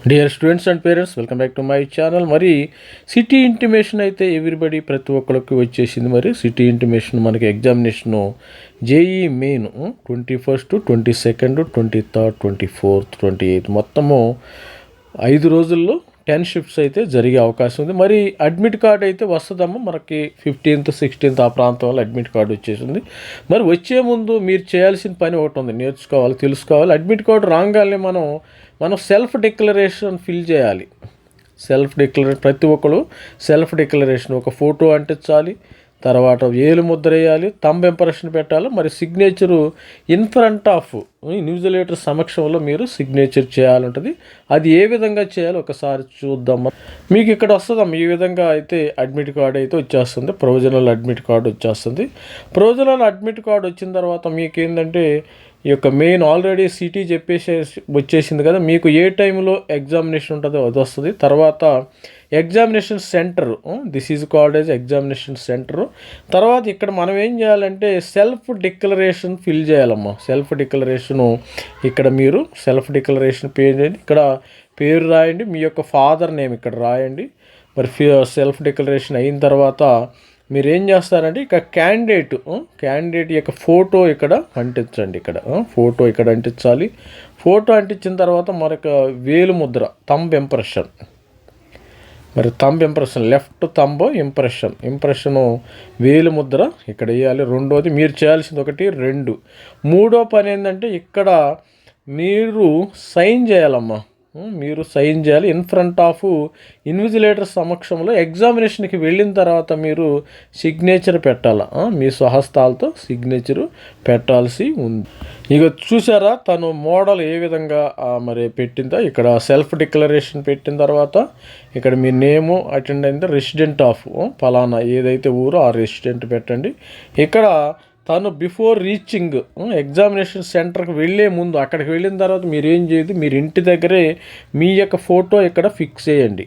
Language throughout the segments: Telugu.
Dear students and parents, welcome back to my channel. మరి సిటీ ఇంటిమేషన్ అయితే ఎవ్రీబడి ప్రతి ఒక్కరికి వచ్చేసింది. మరి సిటీ ఇంటిమేషన్ మనకి ఎగ్జామినేషను జేఈ మెయిన్ 21, 22, 23, 24, 28 మొత్తము 5 రోజుల్లో 10 షిఫ్ట్స్ అయితే జరిగే అవకాశం ఉంది. మరి అడ్మిట్ కార్డ్ అయితే వస్తుందమ్మా మనకి 15th, 16th ఆ ప్రాంతంలో అడ్మిట్ కార్డు వచ్చేసింది. మరి వచ్చే ముందు మీరు చేయాల్సిన పని ఒకటి ఉంది, నేర్చుకోవాలి, తెలుసుకోవాలి. అడ్మిట్ కార్డు రాగానే మనం సెల్ఫ్ డిక్లరేషన్ ఫిల్ చేయాలి. ప్రతి ఒక్కరు సెల్ఫ్ డిక్లరేషన్ ఒక ఫోటో అంటించాలి, తర్వాత వేలు ముద్ర వేయాలి, థంబ్ ఇంప్రెషన్ పెట్టాలి. మరి signature in front of invigilator సమక్షంలో మీరు సిగ్నేచర్ చేయాలంటుంది. అది ఏ విధంగా చేయాలో ఒకసారి చూద్దాం. మీకు ఇక్కడ వస్తుందమ్మా, ఈ విధంగా అయితే అడ్మిట్ కార్డ్ అయితే వచ్చేస్తుంది. ప్రొవిజనల్ అడ్మిట్ కార్డు వచ్చేస్తుంది. ప్రొవిజనల్ అడ్మిట్ కార్డు వచ్చిన తర్వాత మీకు ఏంటంటే ఈ యొక్క మెయిన్ ఆల్రెడీ సిటీ వచ్చేసింది కదా, మీకు ఏ టైంలో ఎగ్జామినేషన్ ఉంటుందో అది వస్తుంది. తర్వాత examination centre, this is called as examination centre. తర్వాత ఇక్కడ మనం ఏం చేయాలంటే సెల్ఫ్ డిక్లరేషన్ ఫిల్ చేయాలమ్మా. సెల్ఫ్ డిక్లరేషను ఇక్కడ మీరు సెల్ఫ్ డిక్లరేషన్ ఇక్కడ పేరు రాయండి, మీ యొక్క ఫాదర్ నేమ్ ఇక్కడ రాయండి. మరి సెల్ఫ్ డిక్లరేషన్ అయిన తర్వాత మీరు ఏం చేస్తారంటే ఇక క్యాండిడేట్ యొక్క ఫోటో ఇక్కడ అంటించండి. ఫోటో ఇక్కడ అంటించాలి. ఫోటో అంటించిన తర్వాత మరొక వేలు ముద్ర, థంబ్ ఇంప్రెషన్. మరి thumb impression, left thumb impression వేలు ముద్ర ఇక్కడ వేయాలి. రెండోది మీరు చేయాల్సింది 1, 2. మూడో పని ఏంటంటే ఇక్కడ మీరు సైన్ చేయాలమ్మా. మీరు సైన్ చేయాలి ఇన్ ఫ్రంట్ ఆఫ్ ఇన్విజిలేటర్ సమక్షంలో. ఎగ్జామినేషన్కి వెళ్ళిన తర్వాత మీరు సిగ్నేచర్ పెట్టాలి. మీ స్వహస్తాలతో సిగ్నేచరు పెట్టాల్సి ఉంది. ఇక చూసారా తను మోడల్ ఏ విధంగా మరి పెట్టిందో. ఇక్కడ సెల్ఫ్ డిక్లరేషన్ పెట్టిన తర్వాత ఇక్కడ మీ నేము అటెండ్ అయింది, రెసిడెంట్ ఆఫ్ ఫలానా ఏదైతే ఊరో ఆ రెసిడెంట్ పెట్టండి. ఇక్కడ తను బిఫోర్ రీచింగ్ ఎగ్జామినేషన్ సెంటర్కి వెళ్ళే ముందు, అక్కడికి వెళ్ళిన తర్వాత మీరు ఏం చేయదు, మీరు ఇంటి దగ్గరే మీ యొక్క ఫోటో ఇక్కడ ఫిక్స్ చేయండి.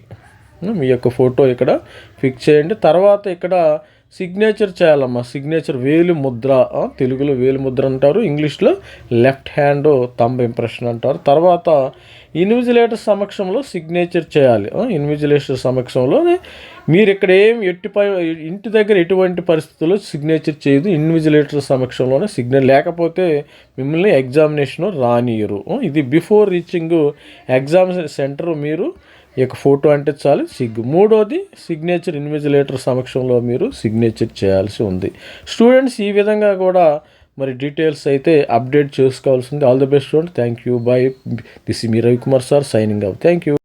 తర్వాత ఇక్కడ సిగ్నేచర్ చేయాలమ్మా. సిగ్నేచర్ వేలు ముద్ర, తెలుగులో వేలు ముద్ర అంటారు, ఇంగ్లీష్లో లెఫ్ట్ హ్యాండ్ థంబ్ ఇంప్రెషన్ అంటారు. తర్వాత ఇన్విజిలేటర్ సమక్షంలో సిగ్నేచర్ చేయాలి. ఇన్విజిలేటర్ సమక్షంలో మీరు ఇక్కడ ఇంటి దగ్గర ఎటువంటి పరిస్థితుల్లో సిగ్నేచర్ చేయదు. ఇన్విజిలేటర్ సమక్షంలోనే లేకపోతే మిమ్మల్ని ఎగ్జామినేషన్ రానియరు. ఇది బిఫోర్ రీచింగ్ ఎగ్జామ్ సెంటర్ మీరు ఇక ఫోటో అంటించాలి. మూడోది సిగ్నేచర్ ఇన్విజిలేటర్ సమక్షంలో మీరు సిగ్నేచర్ చేయాల్సి ఉంది. స్టూడెంట్స్ ఈ విధంగా కూడా మరి డీటెయిల్స్ అయితే అప్డేట్ చేసుకోవాల్సింది. All the best student. Thank you. By. This me Ravikumar sir signing out. Thank you.